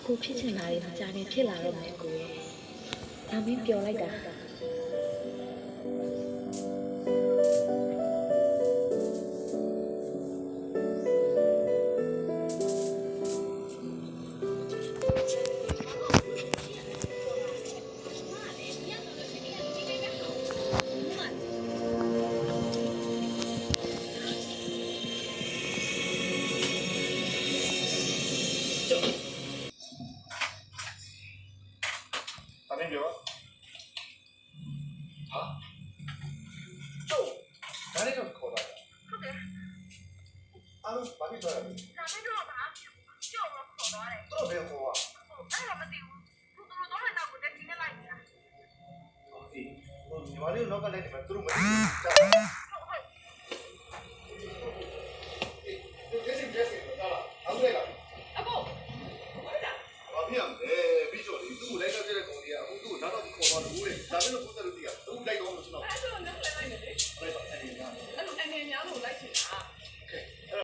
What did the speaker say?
အခုဖြစ်ချင်တာတွေမကြခင်ဖြစ်လာတော့မယ်ကိုရဲ့ဒါမင်းပြောလိုက်တာပြီးတော့လေသူ့ကိုလိုက်တော့တဲ့ကောင်ကြီးကအခုသူ့ကိုနောက်တော့ခေါ်သွားလို့တဲ့ဒါပဲလို့ပုံစံလို့သိရ